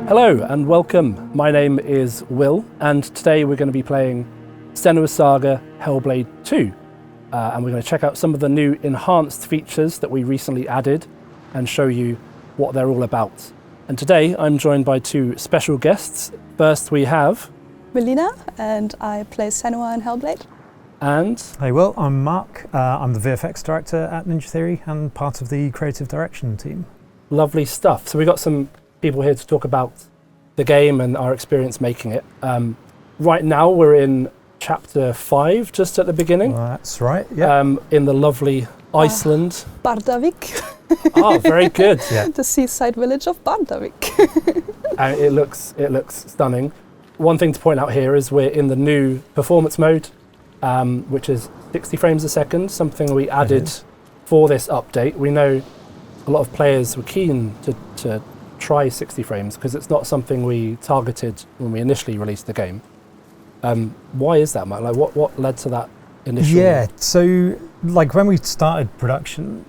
Hello and welcome. My name is Will, and today we're going to be playing Senua Saga Hellblade II. And we're going to check out some of the new enhanced features that we recently added and show you what they're all about. And today I'm joined by two special guests. First we have Melina, and I play Senua in Hellblade. And Hey Will, I'm Mark. I'm the VFX director at Ninja Theory and part of the creative direction team. lovely stuff. So we've got some people here to talk about the game and our experience making it. Right now we're in chapter 5, just at the beginning. That's right, yeah. In the lovely Iceland. Bardavik, Oh, very good. Yeah. the seaside village of Bardavik. And it looks stunning. One thing to point out here is we're in the new performance mode, which is 60 frames a second, something we added for this update. We know a lot of players were keen to try 60 frames because it's not something we targeted when we initially released the game. Why is that, Mike? Like, what led to that initial? Yeah, so like when we started production,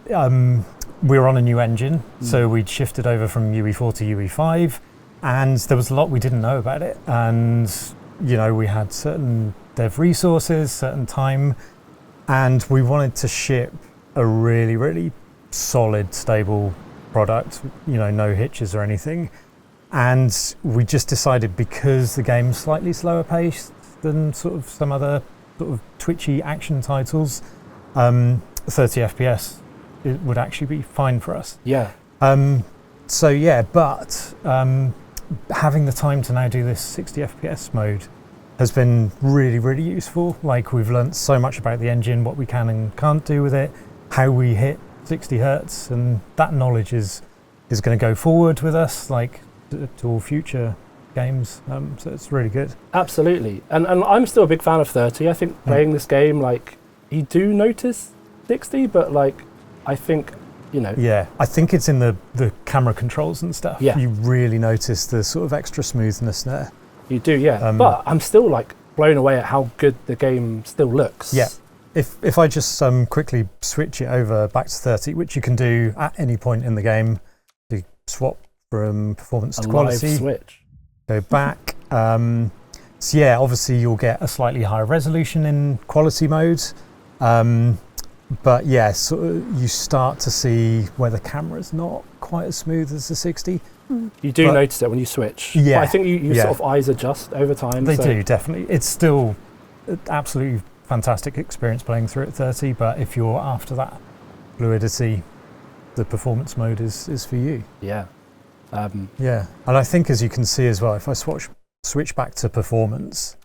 we were on a new engine, so we'd shifted over from UE4 to UE5, and there was a lot we didn't know about it. And, you know, we had certain dev resources, certain time, and we wanted to ship a really, really solid, stable product, you know, no hitches or anything. And we just decided, because the game's slightly slower paced than sort of some other sort of twitchy action titles, 30 FPS it would actually be fine for us. Yeah. So yeah, but having the time to now do this 60 FPS mode has been really, really useful. Like, we've learnt so much about the engine, what we can and can't do with it, how we hit 60 hertz, and that knowledge is going to go forward with us, like to all future games. So it's really good. Absolutely. And I'm still a big fan of 30. I think playing this game, like, you do notice 60, but like, I think, you know. Yeah, I think it's in the camera controls and stuff. Yeah. You really notice the sort of extra smoothness there. You do, yeah. But I'm still like blown away at how good the game still looks. Yeah. If I just quickly switch it over back to 30, which you can do at any point in the game, to swap from performance to quality. Live switch. Go back. So yeah, obviously you'll get a slightly higher resolution in quality mode. But yeah, so you start to see where the camera's not quite as smooth as the 60. You do notice it when you switch. Yeah. But I think you sort of eyes adjust over time. They do, definitely. It's still an absolutely fantastic experience playing through at 30, but if you're after that fluidity, the performance mode is for you. Yeah. Yeah, and I think, as you can see as well, if I switch back to performance,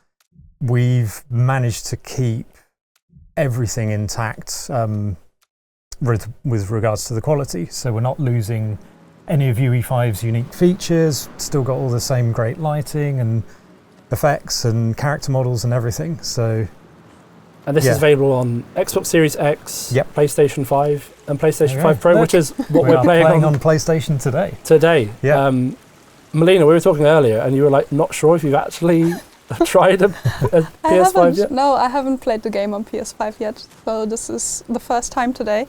we've managed to keep everything intact with regards to the quality. So we're not losing any of UE5's unique features, still got all the same great lighting and effects and character models and everything. So, And this is available on Xbox Series X, PlayStation 5 and PlayStation 5 Pro, which is what we're playing on PlayStation today. Yeah. Melina, we were talking earlier and you were like not sure if you've actually tried a PS5 yet? No, I haven't played the game on PS5 yet, so this is the first time today.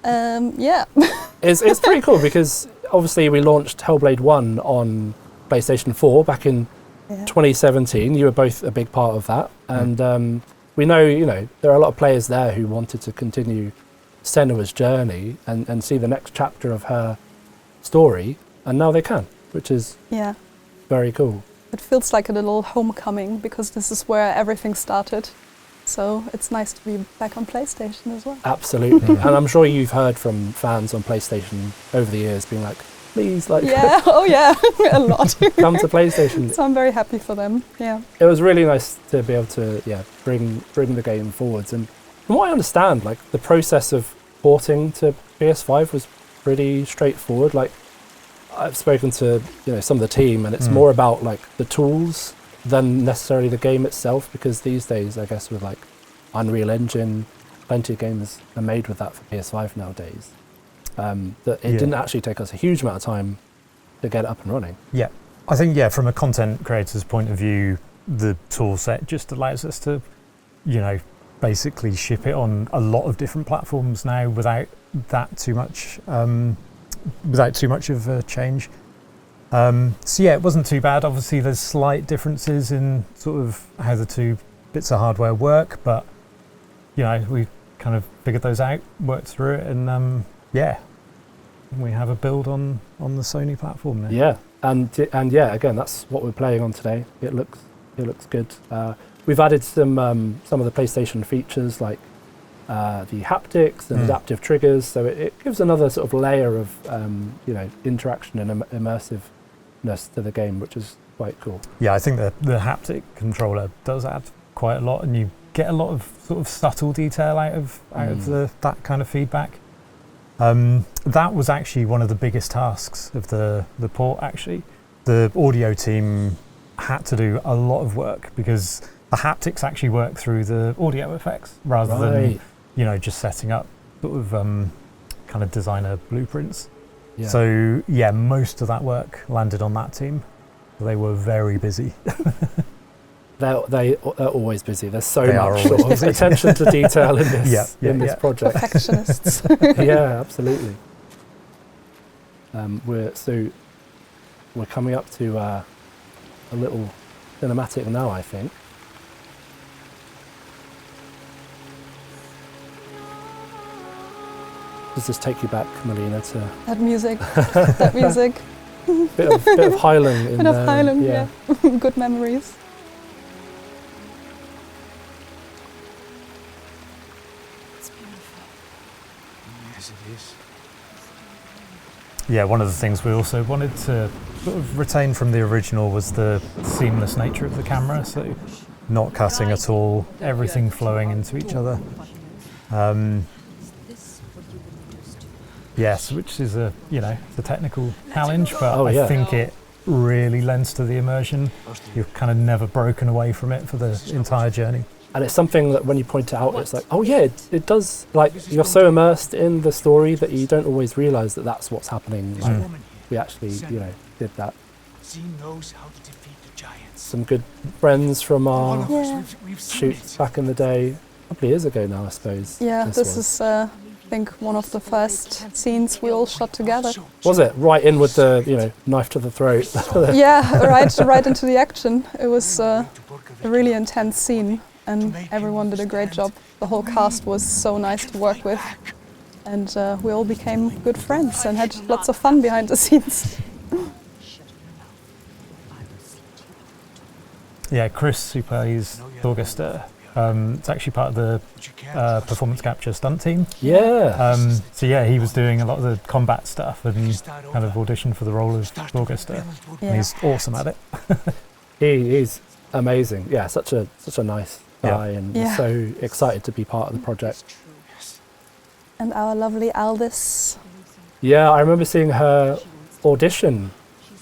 Yeah. It's pretty cool because obviously we launched Hellblade 1 on PlayStation 4 back in 2017. You were both a big part of that. And we know, you know, there are a lot of players there who wanted to continue Senua's journey and see the next chapter of her story, and now they can, which is very cool. It feels like a little homecoming because this is where everything started. So it's nice to be back on PlayStation as well. Absolutely. And I'm sure you've heard from fans on PlayStation over the years being like, please, like... Yeah, oh yeah, a lot. Come to PlayStation. So I'm very happy for them, yeah. It was really nice to be able to, bring the game forwards. And from what I understand, like, the process of porting to PS5 was pretty straightforward. Like, I've spoken to, you know, some of the team, and it's more about, like, the tools than necessarily the game itself, because these days, I guess, with like Unreal Engine, plenty of games are made with that for PS5 nowadays. That it didn't actually take us a huge amount of time to get it up and running. Yeah, I think from a content creator's point of view, the tool set just allows us to, you know, basically ship it on a lot of different platforms now without too much of a change. So yeah, it wasn't too bad. Obviously, there's slight differences in sort of how the two bits of hardware work, but you know, we kind of figured those out, worked through it, and yeah, we have a build on the Sony platform now. Yeah, and yeah, again, that's what we're playing on today. It looks good. We've added some of the PlayStation features like the haptics and adaptive triggers, so it gives another sort of layer of interaction and immersiveness to the game, which is quite cool. Yeah, I think the haptic controller does add quite a lot, and you get a lot of sort of subtle detail out of that kind of feedback. That was actually one of the biggest tasks of the port. Actually, the audio team had to do a lot of work because the haptics actually work through the audio effects rather than just setting up sort of kind of designer blueprints. Yeah. So yeah, most of that work landed on that team. They were very busy. They're always busy. There's so much sort of attention to detail in this this project. Perfectionists. Yeah, absolutely. We're coming up to a little cinematic now, I think. Does this take you back, Melina, to That music. That music. bit of Highland in Bit of there? Highland, yeah. Good memories. Yeah, one of the things we also wanted to sort of retain from the original was the seamless nature of the camera, so not cutting at all, everything flowing into each other. Yes, which is a technical challenge, but I think it really lends to the immersion. You're kind of never broken away from it for the entire journey. And it's something that when you point it out, it's like, oh yeah, it does. Like, you're so immersed in the story that you don't always realise that that's what's happening. Like, we actually, did that. Some good friends from our shoots back in the day, a couple of years ago now, I suppose. Yeah, this is, I think, one of the first scenes we all shot together. Was it? Right in with the, knife to the throat. Yeah, right into the action. It was a really intense scene. And everyone did a great job. The whole cast was so nice to work with, and we all became good friends and had lots of fun behind the scenes. Yeah, Chris, who plays Augusta, it's actually part of the performance capture stunt team. Yeah. So yeah, he was doing a lot of the combat stuff and kind of auditioned for the role of Augusta. Yeah. And he's awesome at it. He's amazing. Yeah, such a nice guy, and so excited to be part of the project. And our lovely Aldis. Yeah, I remember seeing her audition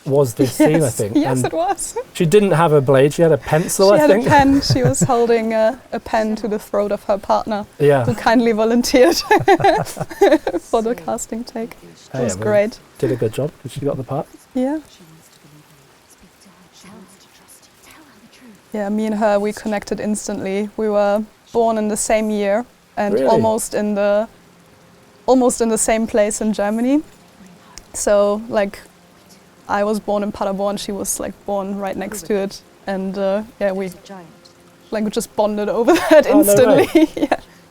was this scene, I think. Yes, and it was. she didn't have a blade, she had a pencil, I think. She had a pen, she was holding a pen to the throat of her partner, who kindly volunteered for the casting take. It was great. Did a good job, because she got the part. Yeah. Yeah, me and her, we connected instantly. We were born in the same year and almost in the same place in Germany. So, like, I was born in Paderborn, she was like born right next to it, and we just bonded over that instantly. No way.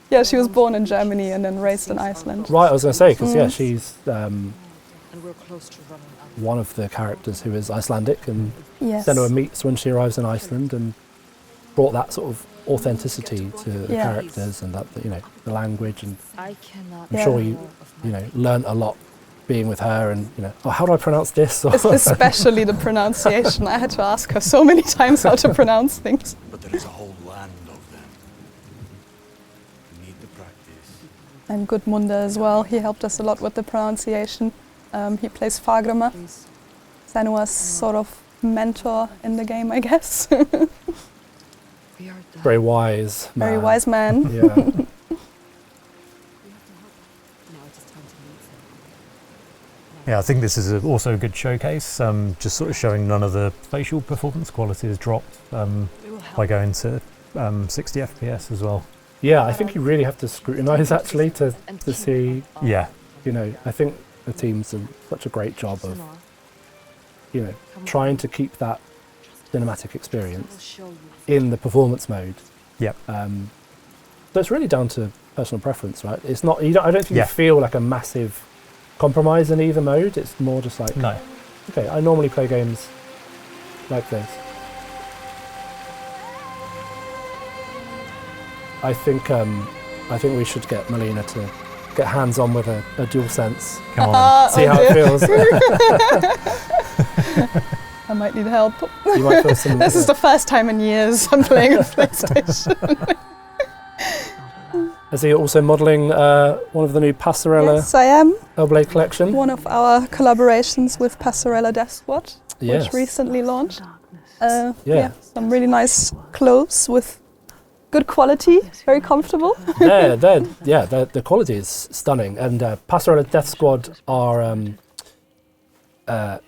Yeah, she was born in Germany and then raised in Iceland. Right, I was going to say, because she's one of the characters who is Icelandic, and Senua meets when she arrives in Iceland, and brought that sort of authenticity to the characters and that the language, and I'm sure you learnt a lot being with her, and how do I pronounce this? Especially the pronunciation. I had to ask her so many times how to pronounce things. But there is a whole land of them. You need to practice. And Gudmundur as well. He helped us a lot with the pronunciation. He plays Fagrama, Senua's sort of mentor in the game, I guess. Very wise man. Very wise man. Yeah. Yeah, I think this is also a good showcase, just sort of showing none of the facial performance quality has dropped by going to 60 FPS as well. Yeah, I think you really have to scrutinise actually to see. Yeah. I think the team's done such a great job of trying to keep that cinematic experience in the performance mode. Yep. So it's really down to personal preference, right? It's not. I don't think you Yeah. feel like a massive compromise in either mode. It's more just like, No. okay, I normally play games like this. I think we should get Melina to get hands on with a DualSense. Come on. See how it feels. I might need help. You might feel some. This is the first time in years I'm playing a PlayStation. Is he also modelling one of the new Passarella Yes, I am. Hellblade collection? One of our collaborations with Passarella Death Squad, Yes. which recently launched. Yeah. Some really nice clothes with good quality, very comfortable. The quality is stunning. And Passarella Death Squad are a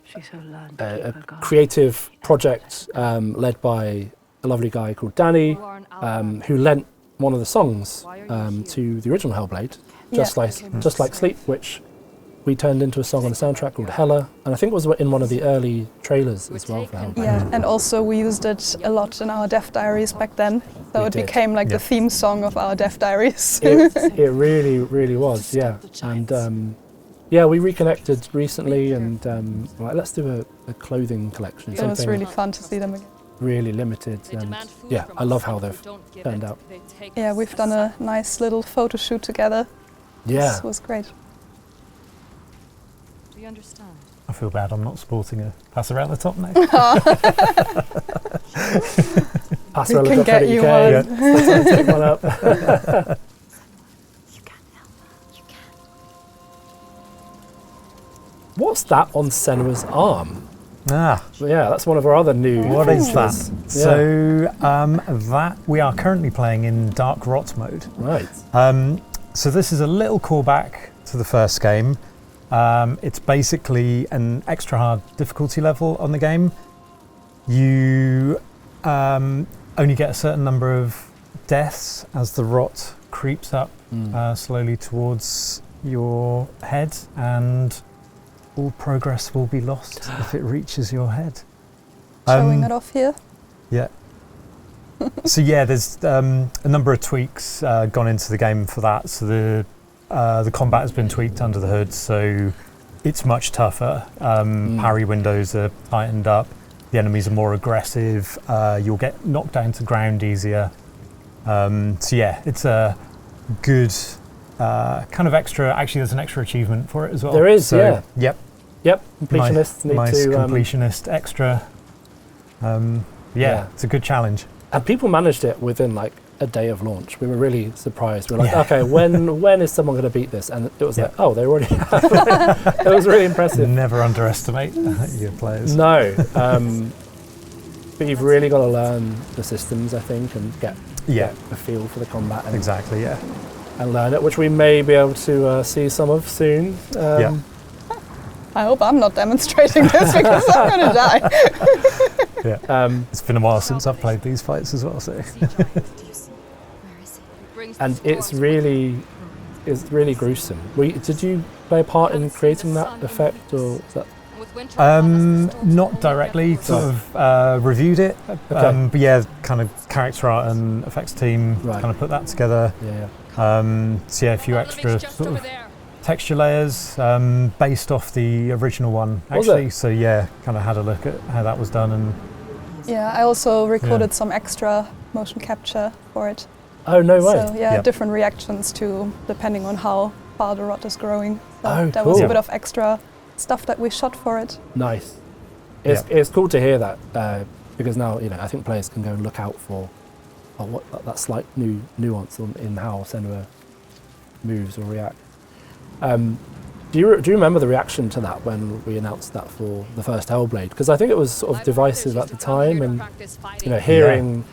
creative project led by a lovely guy called Danny, who lent one of the songs to the original Hellblade, just like Sleep, which we turned into a song on the soundtrack called Hella, and I think it was in one of the early trailers as well for Hellblade. Yeah, and also we used it a lot in our Death Diaries back then, so We it did. became like Yeah. the theme song of our Death Diaries. It really, really was, yeah. And we reconnected recently, and right, let's do a clothing collection. It was something really fun to see them again. really limited, and yeah, I love how they've turned out. Yeah, we've done a nice little photo shoot together. Yeah, This was great. Do you understand? I feel bad I'm not sporting a Passarella top now. Passarella We can get you one. Yeah. Take one up. You can help her. You can. What's that on Senua's arm? Ah, Yeah, that's one of our other new. what is that? features. Yeah. So that we are currently playing in Dark Rot mode. Right. So this is a little callback to the first game. It's basically an extra hard difficulty level on the game. You only get a certain number of deaths as the rot creeps up slowly towards your head, and all progress will be lost if it reaches your head. Showing it off here. Yeah. So yeah, there's a number of tweaks gone into the game for that. So the combat has been tweaked under the hood, so it's much tougher. Parry windows are tightened up. The enemies are more aggressive. You'll get knocked down to ground easier. So yeah, it's a good kind of extra. Actually, there's an extra achievement for it as well. There is, So, yeah. Yep. Completionists need nice to. completionist extra. Yeah. It's a good challenge. And people managed it within like a day of launch. We were really surprised. We were like, okay, when is someone going to beat this? And it was like, oh, they already have. It was really impressive. Never underestimate your players. No, but you've really got to learn the systems, I think, and get a feel for the combat and, Exactly, yeah. and learn it, which we may be able to see some of soon. Yeah. I hope I'm not demonstrating this because I'm going to die. It's been a while since I've played these fights as well, so. And it's really gruesome. Did you play a part in creating that effect, or is that? Not directly, sort of reviewed it, but yeah, kind of character art and effects team kind of put that together. Yeah. So yeah, a few extra sort of texture layers based off the original one, actually. So yeah, kind of had a look at how that was done, and Yeah, I also recorded some extra motion capture for it. Oh, no way. So yeah, Yep. different reactions to depending on how far the rot is growing. So Oh, there was a cool. bit of extra stuff that we shot for it. Nice. It's cool to hear that because now I think players can go and look out for that slight new nuance in how Senua moves or reacts. Do you remember the reaction to that when we announced that for the first Hellblade? Because I think it was sort of divisive at the time, and hearing,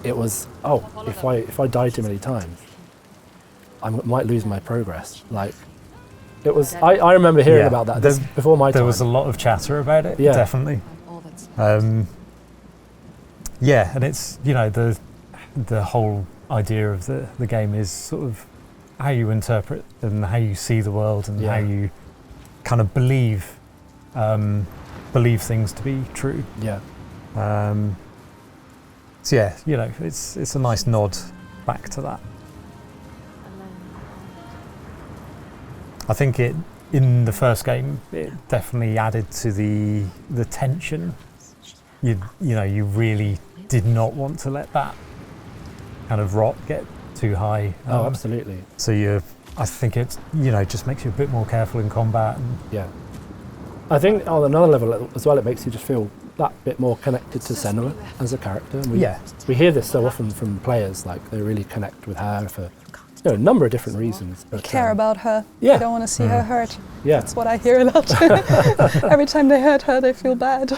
it was if I die too many times, I might lose my progress. Like it was. I remember hearing about that before my time. there was a lot of chatter about it, definitely. Yeah, and it's the whole idea of the game is sort of how you interpret and how you see the world and how you kind of believe believe things to be true. Yeah. So yeah, you know, it's a nice nod back to that. I think in the first game it definitely added to the tension. You know, you really did not want to let that kind of rot get too high. Oh, absolutely. So I think it's, you know, just makes you a bit more careful in combat. Yeah. I think on another level as well, it makes you just feel that bit more connected to Senua as a character. And we hear this so often from players, like they really connect with her for a number of different reasons. They care about her. Yeah. They don't want to see her hurt. Yeah. That's what I hear a lot. Every time they hurt her, they feel bad.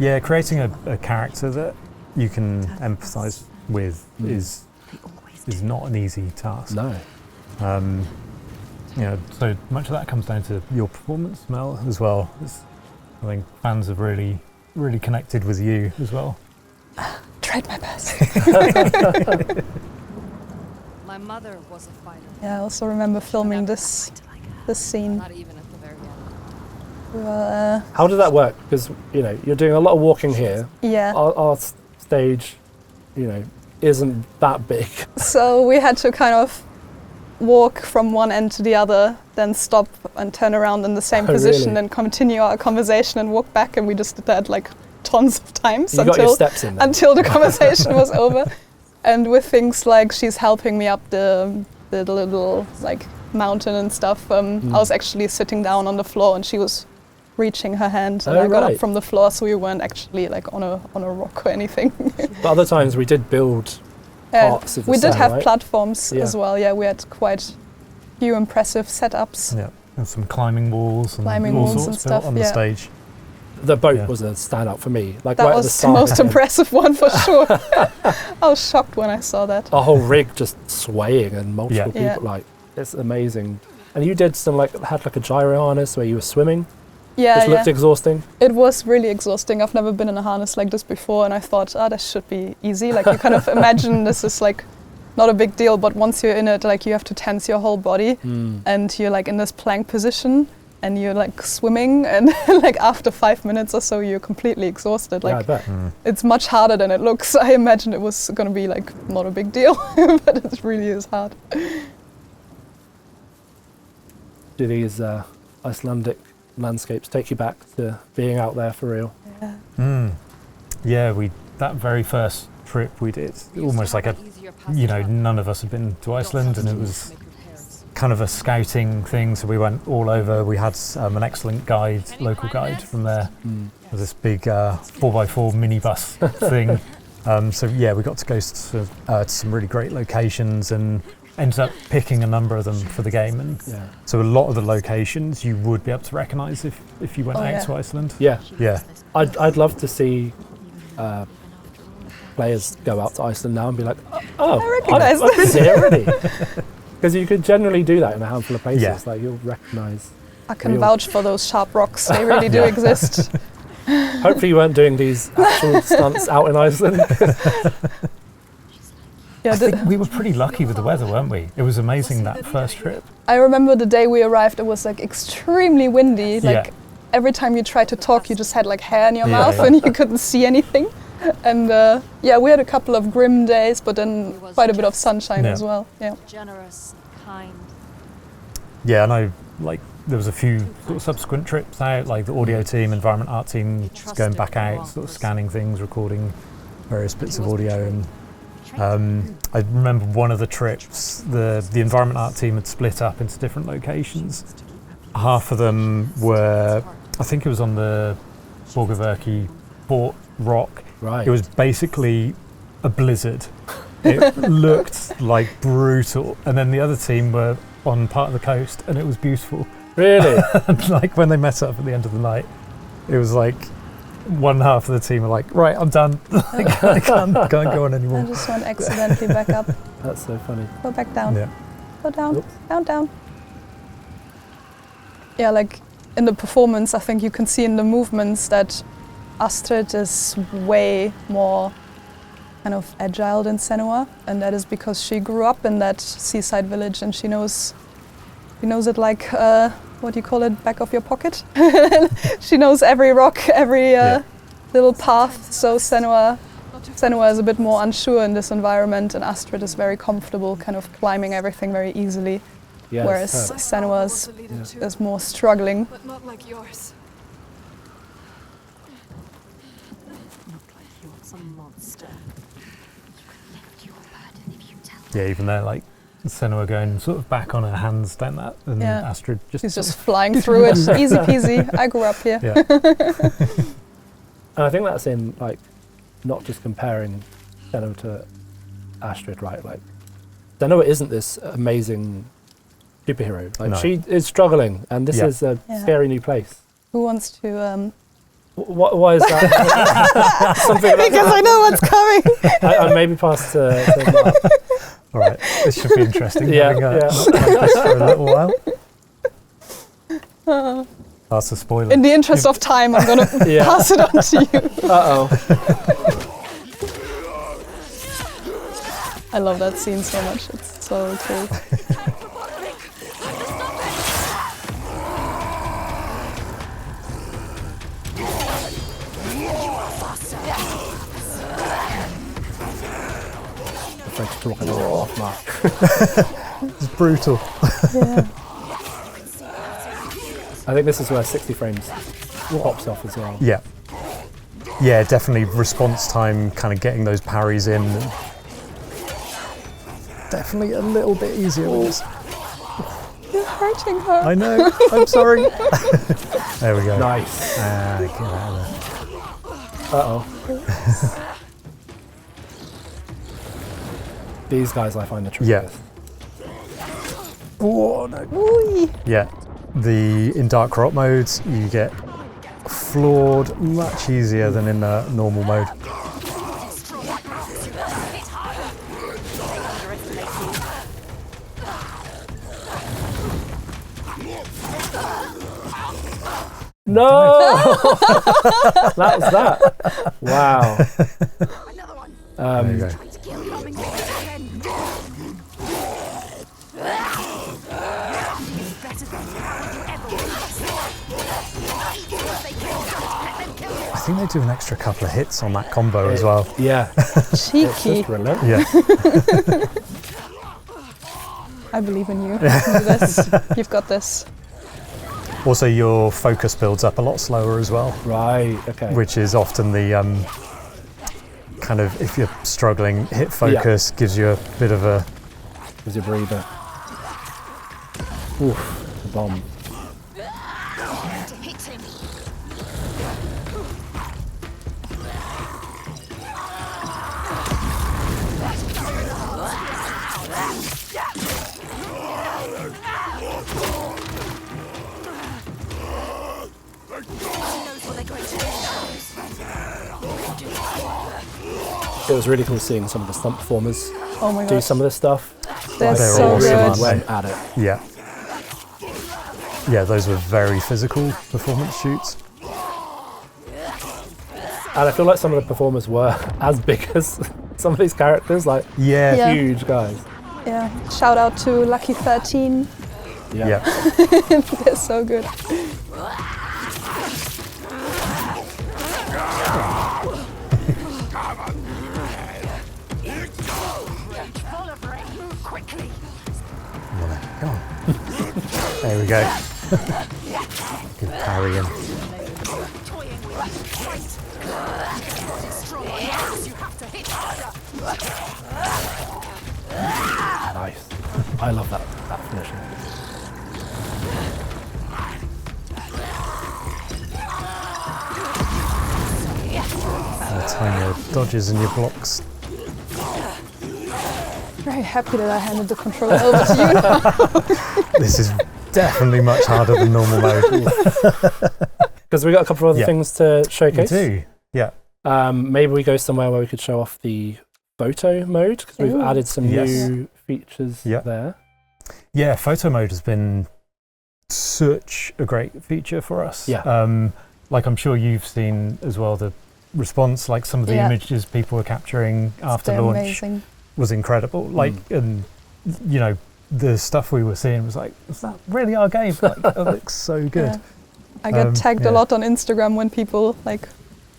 Yeah, creating a character that you can empathise with is not an easy task. No. You know, so much of that comes down to your performance, Mel, as well. I think fans have really connected with you as well. Tried my best. My mother was a fighter. Yeah, I also remember filming this scene. Not even at the very end. We were, How did that work? Because, you know, you're doing a lot of walking here. yeah. Our stage, you know, isn't that big. So we had to kind of walk from one end to the other, then stop and turn around in the same Oh, position really? and continue our conversation and walk back, and we just did that like tons of times You got your steps in there. until the conversation was over. And with things like she's helping me up the little like mountain and stuff, I was actually sitting down on the floor and she was reaching her hand, and Oh, I got right. up from the floor, so we weren't actually like on a rock or anything. But other times we did build parts of the we did set, have right? platforms Yeah. as well. Yeah, we had quite few impressive setups. Yeah, and some climbing walls and Climbing all walls and sorts built stuff, on the yeah. stage. The boat Yeah. was a standout for me. Like That right at the was the start. most impressive one for sure. I was shocked when I saw that. Our whole rig just swaying and multiple Yeah. people. Like, it's amazing. And you did some had like a gyro harness where you were swimming, Yeah, which looked exhausting. It was really exhausting. I've never been in a harness like this before, and I thought, this should be easy. Like you kind of imagine this is like not a big deal, but once you're in it, like you have to tense your whole body, and you're like in this plank position, and you're like swimming, and like after 5 minutes or so, you're completely exhausted. Yeah, I Like bet. it's much harder than it looks. I imagined it was going to be like not a big deal, but it really is hard. Do these Icelandic landscapes take you back to being out there for real? Yeah. Yeah, that very first trip we did, almost like none of us had been to Iceland, and it was kind of a scouting thing, so we went all over. We had an excellent guide, local guide from there. With this big 4x4 minibus thing. So yeah, we got to go to some really great locations and ended up picking a number of them for the game. And so a lot of the locations you would be able to recognise if you went out to Iceland. Yeah. Yeah. I'd love to see players go out to Iceland now and be like, oh, I recognise I've been here already. Because you could generally do that in a handful of places. Yeah. Like you'll recognise. I can vouch for those sharp rocks. They really do exist. Hopefully you weren't doing these actual stunts out in Iceland. Yeah, I think we were pretty lucky with the weather, weren't we? It was amazing that first trip. I remember the day we arrived, it was like extremely windy. Like Yeah. every time you tried to talk, you just had like hair in your Yeah, mouth yeah. and you couldn't see anything. And we had a couple of grim days, but then quite a bit of sunshine as well. Yeah. Generous, kind. Yeah, and there was a few sort of subsequent trips out, like the audio team, environment art team, just going back out, sort of scanning things, recording various bits of audio. And I remember one of the trips, the environment art team had split up into different locations. Half of them were, I think it was on the Borgaverki Fort Rock. Right. It was basically a blizzard. It looked like brutal. And then the other team were on part of the coast, and it was beautiful. Really? And like when they met up at the end of the night, it was like one half of the team were like, right, I'm done. I can't go on I anymore. just went accidentally back up. That's so funny. Go back down. Yeah. Go down. Oops. Down. Yeah, like in the performance, I think you can see in the movements that Astrid is way more kind of agile than Senua, and that is because she grew up in that seaside village and she knows She knows it like, what do you call it, back of your pocket? She knows every rock, every little path. So Senua is a bit more unsure in this environment, and Astrid is very comfortable, kind of climbing everything very easily. Yeah, whereas Senua is more struggling. But not like yours. Not like you're some monster. Yeah, even there, like Senua going sort of back on her hands down that, and Astrid just... She's just flying through it, easy peasy. I grew up here. Yeah. And I think that's in, like, not just comparing Senua to Astrid, right? Like, Senua isn't this amazing superhero. Like, she is struggling, and this is a scary new place. Who wants to... Why is that? Something because I know what's coming. I maybe pass to Mark. All right, this should be interesting. Yeah, having this for a little while. That's a spoiler. In the interest of time, I'm going to pass it on to you. Uh-oh. I love that scene so much. It's so cool. French talking off, Mark. It's brutal. Yeah. I think this is where 60 frames pops off as well. Yeah. Yeah, definitely response time, kind of getting those parries in. Definitely a little bit easier with this. You're hurting her. I know, I'm sorry. There we go. Nice. Get out of there. Uh-oh. These guys I find the trickiest. Oh, no. Ooh. Yeah. In Dark Rot modes, you get floored much easier than in the normal mode. No! That was that. Wow. There you go. I think they do an extra couple of hits on that combo as well. Yeah. Cheeky. Brilliant. Yeah. I believe in you. You can do this. You've got this. Also, your focus builds up a lot slower as well. Right, okay. Which is often the kind of, if you're struggling, hit focus gives you a bit of a... Gives you a breather. Oof, the bomb. It was really cool seeing some of the stunt performers do some of this stuff. They're so good. Went at it. Yeah. Yeah, those were very physical performance shoots. And I feel like some of the performers were as big as some of these characters, like huge guys. Yeah. Shout out to Lucky 13. Yeah. They're so good. Come on. There we go. Good parry in. Nice. I love that finishing. The tiny dodges and your blocks. Very happy that I handed the controller over to you now. This is definitely much harder than normal mode. Because we got a couple of other things to showcase. We do, yeah. Maybe we go somewhere where we could show off the photo mode, because we've added some new features there. Yeah, photo mode has been such a great feature for us. Yeah. Like I'm sure you've seen as well, the response, like some of the images people were capturing after launch was incredible. Like, and you know, the stuff we were seeing was like, is that really our game? Like, it looks so good. Yeah. I get tagged a lot on Instagram when people like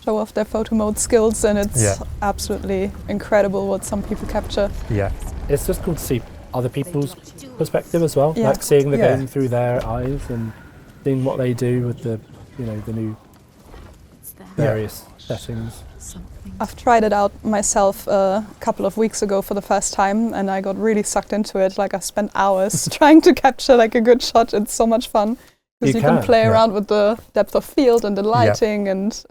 show off their photo mode skills, and it's absolutely incredible what some people capture. Yeah. It's just cool to see other people's perspective as well, like seeing the game through their eyes and seeing what they do with the, you know, the new various settings. I've tried it out myself a couple of weeks ago for the first time, and I got really sucked into it. Like I spent hours trying to capture like a good shot. It's so much fun because you can play around with the depth of field and the lighting, and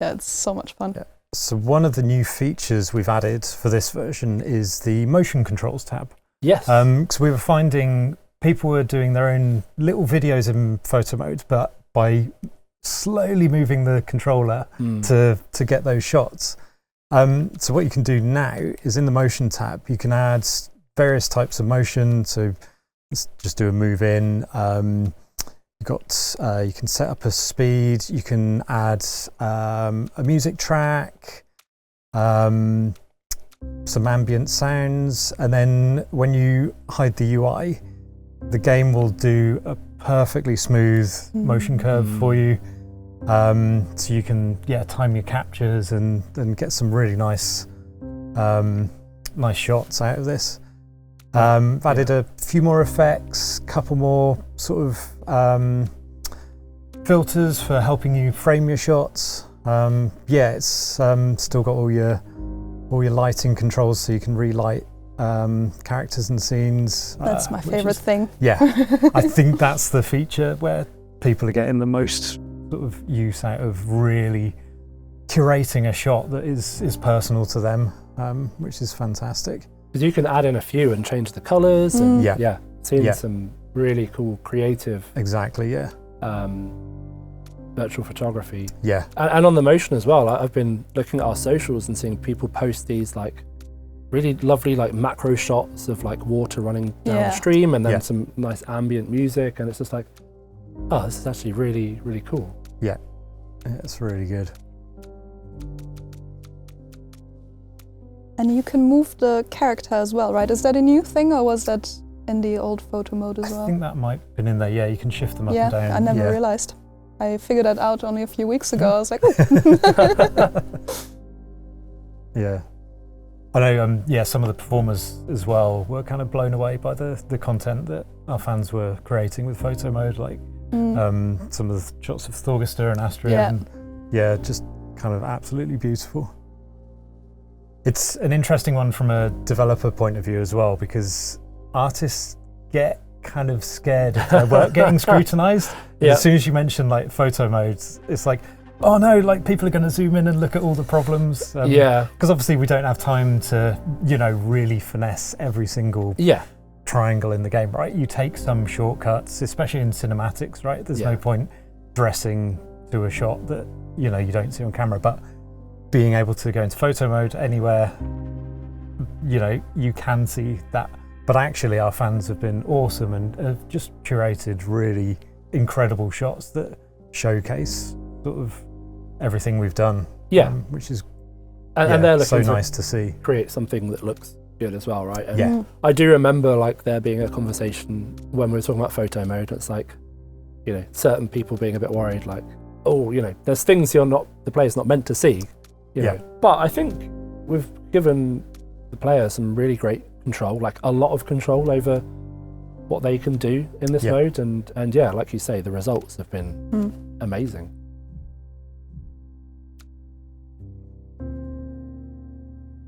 it's so much fun. Yeah. So one of the new features we've added for this version is the motion controls tab. Yes. Because we were finding people were doing their own little videos in photo mode, but by slowly moving the controller to get those shots. So what you can do now is in the motion tab, you can add various types of motion. So let's just do a move in. You've got, you can set up a speed. You can add a music track, some ambient sounds, and then when you hide the UI, the game will do a perfectly smooth motion curve for you. So you can time your captures and get some really nice nice shots out of this. I've added a few more effects, couple more sort of filters for helping you frame your shots. It's still got all your lighting controls, so you can relight characters and scenes. That's my favorite thing. Yeah, I think that's the feature where people are getting the most sort of use out of really curating a shot that is personal to them, which is fantastic. Because you can add in a few and change the colours and seeing some really cool creative virtual photography. Yeah. And on the motion as well, I've been looking at our socials and seeing people post these like really lovely like macro shots of like water running downstream and then some nice ambient music, and it's just like, oh, this is actually really, really cool. Yeah, it's really good. And you can move the character as well, right? Is that a new thing, or was that in the old photo mode as well? I think that might have been in there, you can shift them up and down. I never realised. I figured that out only a few weeks ago. I was like, oh. Yeah. I know, some of the performers as well were kind of blown away by the content that our fans were creating with photo mode, like some of the shots of Thorgester and Astrid. And, just kind of absolutely beautiful. It's an interesting one from a developer point of view as well, because artists get kind of scared of their work getting scrutinized. As soon as you mention like photo modes, it's like, oh no, like people are going to zoom in and look at all the problems. Because obviously we don't have time to, really finesse every single triangle in the game, right? You take some shortcuts, especially in cinematics, right? There's no point dressing to a shot that, you don't see on camera, but being able to go into photo mode anywhere, you can see that. But actually our fans have been awesome and have just curated really incredible shots that showcase sort of everything we've done. Which is and they're so looking nice to see. Create something that looks good as well, right? And I do remember like there being a conversation when we were talking about photo mode. It's like, certain people being a bit worried, like, oh, there's things the player's not meant to see. But I think we've given the player some really great control, like a lot of control over what they can do in this mode, and like you say, the results have been amazing.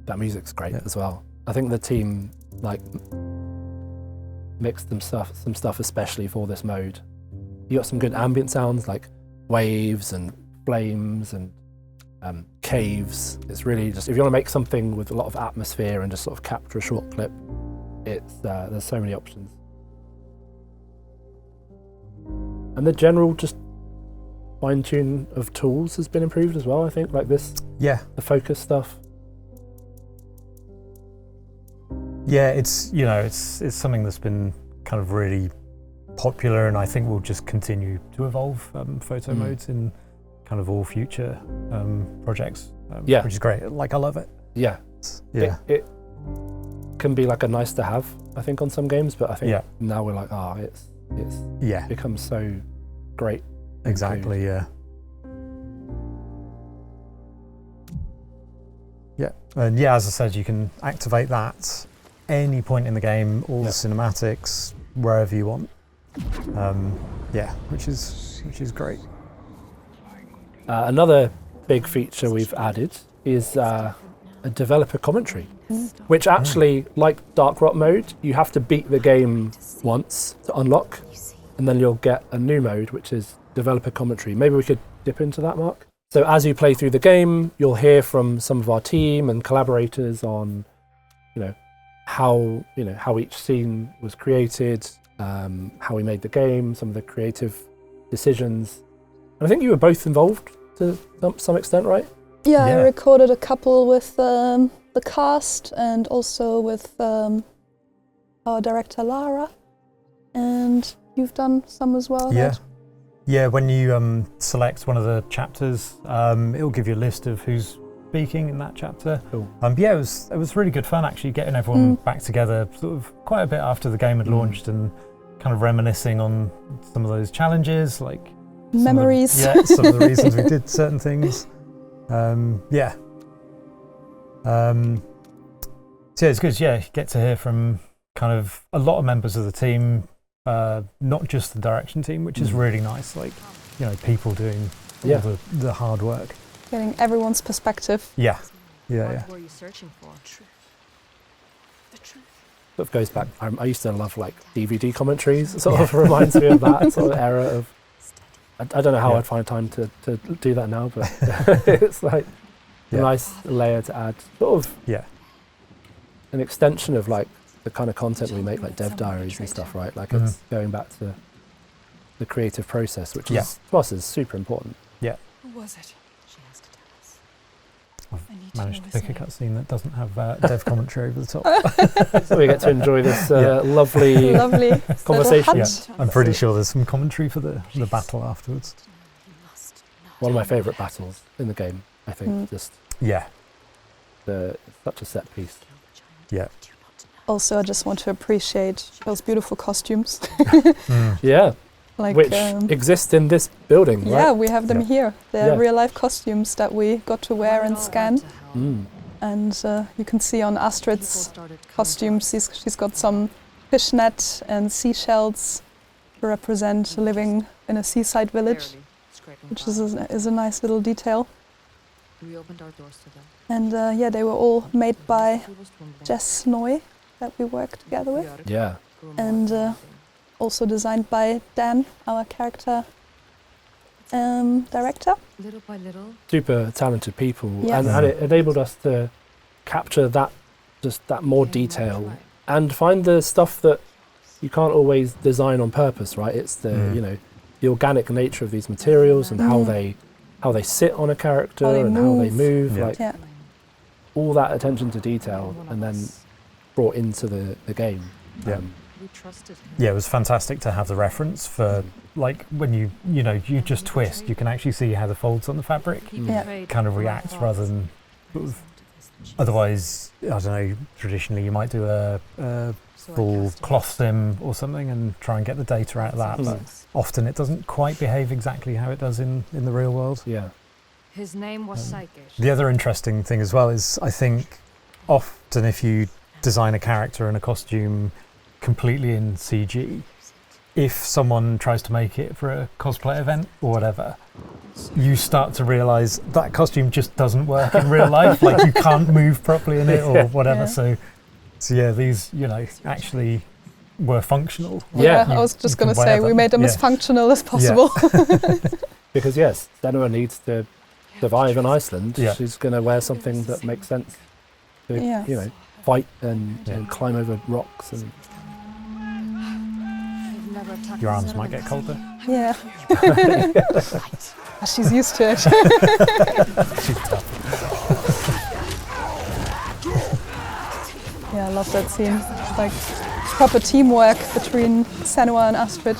That music's great as well. I think the team like mixed some stuff especially for this mode. You got some good ambient sounds like waves and flames and caves. It's really just, if you want to make something with a lot of atmosphere and just sort of capture a short clip, it's there's so many options. And the general just fine tune of tools has been improved as well, I think, like this, the focus stuff. Yeah, it's it's something that's been kind of really popular, and I think will just continue to evolve photo modes in kind of all future projects, which is great. Like, I love it. It can be like a nice to have, I think, on some games, but I think Yeah. now we're like, it's Yeah, become so great. and exactly. Yeah. Yeah, and yeah, as I said, you can activate that any point in the game, all the cinematics, wherever you want. Yeah, which is great. Another big feature we've added is a developer commentary, which actually, like Dark Rot mode, you have to beat the game once to unlock, and then you'll get a new mode, which is developer commentary. Maybe we could dip into that, Mark? So as you play through the game, you'll hear from some of our team and collaborators on, how each scene was created, how we made the game, some of the creative decisions. And I think you were both involved to some extent, right? Yeah, Yeah. I recorded a couple with the cast and also with our director Lara, and you've done some as well. Yeah. right? Yeah, when you select one of the chapters, it'll give you a list of who's speaking in that chapter. Cool. Yeah, it was really good fun actually getting everyone back together sort of quite a bit after the game had launched and kind of reminiscing on some of those challenges, like Memories. some of the reasons we did certain things. Yeah. So yeah, it's good. Yeah, you get to hear from kind of a lot of members of the team, not just the direction team, which is really nice. Like, people doing all the hard work. Getting everyone's perspective. Yeah. Yeah. What were you searching for? The truth. Sort of goes back. I used to love like DVD commentaries. It sort of reminds me of that sort of era of. I don't know how I'd find time to do that now, but it's like a nice layer to add. Sort of an extension of like the kind of content we make, like dev diaries and stuff, right? Like it's going back to the creative process, which is to us is super important. Yeah. Who was it? She has to tell us. I've managed to pick a cutscene that doesn't have dev commentary over the top. So we get to enjoy this lovely Lovely conversation. hut. I'm pretty sure there's some commentary for the battle afterwards. One of my favourite battles in the game, I think. Just Yeah. such a set piece. Yeah. Also, I just want to appreciate those beautiful costumes. Yeah, like which exist in this building, yeah, right? we have them here. They're real life costumes that we got to wear and scan. And you can see on Astrid's costumes, she's got some fishnet and seashells to represent living in a seaside village, which is a nice little detail. We opened our doors to them. And they were all made by Jess Noy, that we worked together with. Yeah. And also designed by Dan, our character director. Little by little. Super talented people, Yes. and it enabled us to capture that more detail and find the stuff that you can't always design on purpose, right? It's the the organic nature of these materials and how they sit on a character and how they move, like all that attention to detail, and then brought into the game. Yeah. We trusted him. Yeah, it was fantastic to have the reference for like when you just twist, you can actually see how the folds on the fabric kind of react rather than sort of, otherwise, I don't know, traditionally you might do a full cloth sim or something and try and get the data out of that, but often it doesn't quite behave exactly how it does in the real world. Yeah. His name was Psychic. The other interesting thing as well is I think often if you design a character and a costume completely in CG, if someone tries to make it for a cosplay event or whatever, you start to realise that costume just doesn't work in real life, like you can't move properly in it or whatever. Yeah. So yeah, these, actually were functional. Yeah, I was just going to say, we made them as functional as possible. Because yes, Senua needs to survive in Iceland. Yeah. She's going to wear something that makes sense to, fight and climb over rocks. And Your arms might get colder. Yeah. She's used to it. She's tough. Yeah, I love that scene. It's like proper teamwork between Senua and Astrid.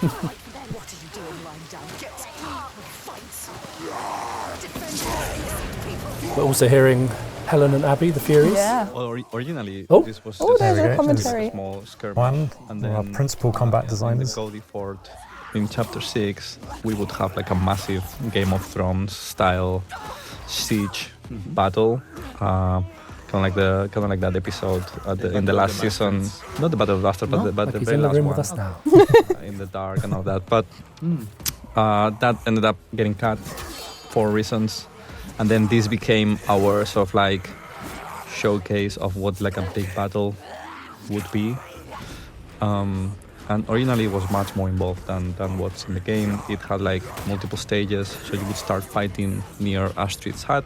What are you doing lying down? Get up! Fight! Defend! We're also hearing Helen and Abby, the Furies. Yeah. Originally, Oh. this was Oh, just there's There we a go. commentary. a small skirmish. One, and our then principal combat in designers. the Cody Fort, in chapter 6, we would have like a massive Game of Thrones style siege battle. Kind of like that episode in the last season. Not the Battle of Bastards, but Like the he's very in the last room one. with us now. In the dark and all that. But that ended up getting cut for reasons. And then this became our sort of like showcase of what like a big battle would be. And originally it was much more involved than what's in the game. It had like multiple stages, so you would start fighting near Astrid's hut,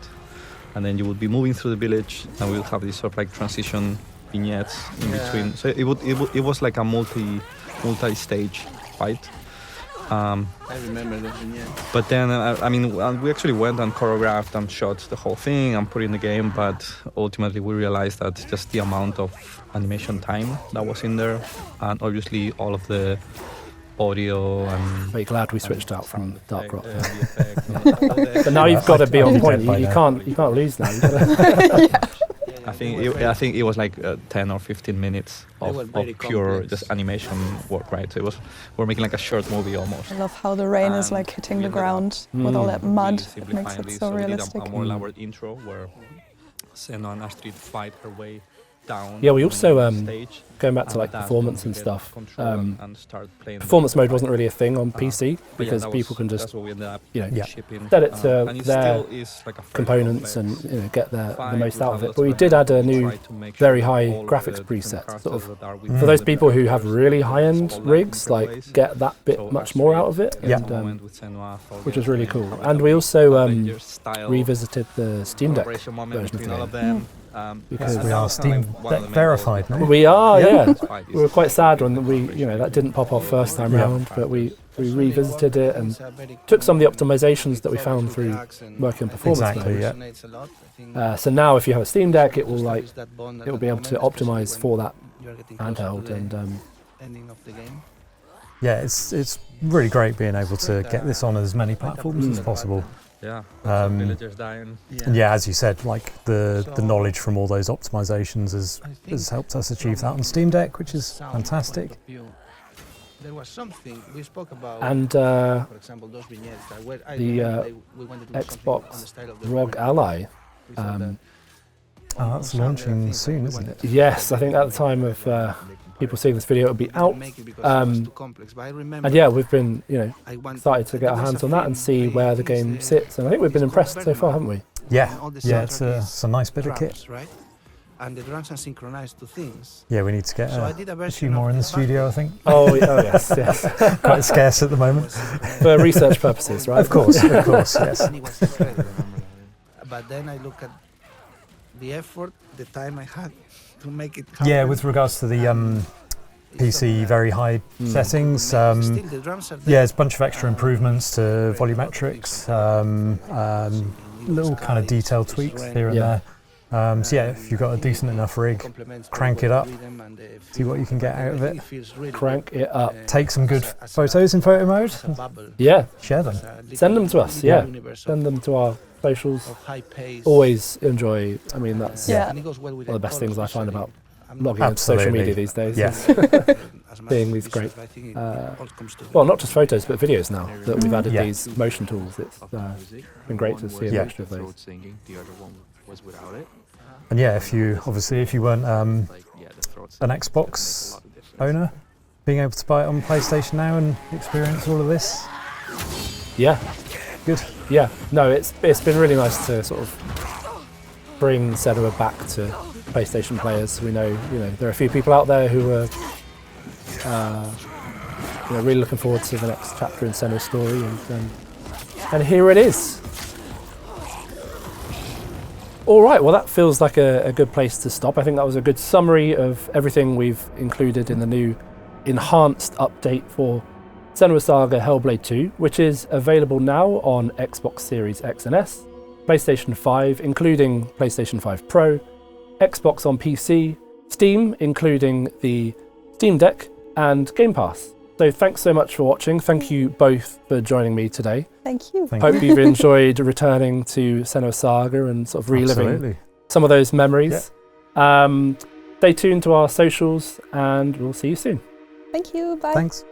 and then you would be moving through the village, and we would have these sort of like transition vignettes in between. So it was like a multi-stage fight. I remember those vignettes. But then, I mean, we actually went and choreographed and shot the whole thing and put it in the game, but ultimately we realized that just the amount of animation time that was in there, and obviously all of the audio and... Very glad we switched out from sound Dark Rock. effect, the effects and all the- But now you've got to be I'd on be point. dead by You now. can't lose now. You've gotta I think it was like 10 or 15 minutes They were of very pure complex. just animation work, right? So we're making like a short movie almost. I love how the rain is And like hitting we the ended up ground with all that mud. really It makes simplifying it this. so we did realistic. a more elaborate intro where Senua and Astrid fight her way down. Yeah, we on also, the stage. Going back to And like that's performance when and we get stuff. control and start playing Performance the mode wasn't fight. really a thing on PC But yeah, because that people was- can just that's what we ended up you know, Yeah. shipping. set it to and it their still is like a fairly components complex and get the fight. most We out have of it. lots But we of did add a effects. We new, tried to make very sure high all of graphics the different preset. Sort characters of that are with For for the those different people who have characters, really so high-end all that rigs, in like different ways. get that bit So much more out of it, Astrid, Yeah. and, moment with Senua, Thorgest, which was really and cool. Avengers And we also style revisited the Steam Deck collaboration moment version of between the all of game. them. Because we are Steam Deck verified now. We are, yeah. Yeah. We were quite sad when that didn't pop off first time Yeah. round, but we revisited it and took some of the optimizations that we found through working on performance Exactly, mode. yeah. So now if you have a Steam Deck, it will be able to optimize for that handheld and ending of the game. Yeah, it's really great being able to get this on as many platforms as possible. Yeah. Um, Villagers dying. And yeah, as you said, like the knowledge from all those optimizations has helped us achieve that on Steam Deck, which is fantastic. There was something we spoke about, and for example, those vignettes that were we wanted to do something on the Xbox style of the ROG Premier Ally. League. We thought that Oh, that's launching soon, isn't it? Yes, I think at the time of people seeing this video, it will be out. make it because it was too complex, but I remember And yeah, we've been I want- excited to get our there was hands a on that and film, see where the I think game it's sits. And I think we've been it's called impressed so far, haven't we? Yeah, And all the yeah, soundtrack it's a nice bit of kit. drums, right? And the drums are synchronized to things. Yeah, we need to get So I a did a few version more of in the the studio, I think. Oh yes, yes. Quite scarce at the moment. For research purposes, right? Of course, yes. And it was incredible. But then I look at the effort, the time I had to make it happen. Yeah, with regards to the PC very high settings, Still, the drums are there. yeah, there's a bunch of extra improvements to volumetrics, little kind of detail tweaks here and Yeah. there. So yeah, if you've got a decent enough rig, crank it up, see what you can get out of it. Crank it up. Take some good photos in photo mode, Yeah, share them. send them to us. Yeah, send them to our socials. Always enjoy. I mean, that's Yeah. one of the best things I find about logging into social Absolutely. media these days. Yeah. is seeing these great, well, not just photos, but videos now that we've added Yeah. these motion tools. It's been great to see a Yeah. mixture of those. Singing, the other one was without it. And yeah, if you weren't an Xbox owner, being able to buy it on PlayStation now and experience all of this, Yeah, good. yeah. No, it's been really nice to sort of bring Senua back to PlayStation players. We know, there are a few people out there who are, really looking forward to the next chapter in Senua's story, and here it is. All right, well, that feels like a good place to stop. I think that was a good summary of everything we've included in the new enhanced update for Senua Saga Hellblade 2, which is available now on Xbox Series X and S, PlayStation 5, including PlayStation 5 Pro, Xbox on PC, Steam, including the Steam Deck, and Game Pass. So thanks so much for watching. Thank you both for joining me today. Thank you. Hope you've enjoyed returning to Senua Saga and sort of reliving some of those memories. Stay tuned to our socials and we'll see you soon. Thank you. Bye. Thanks.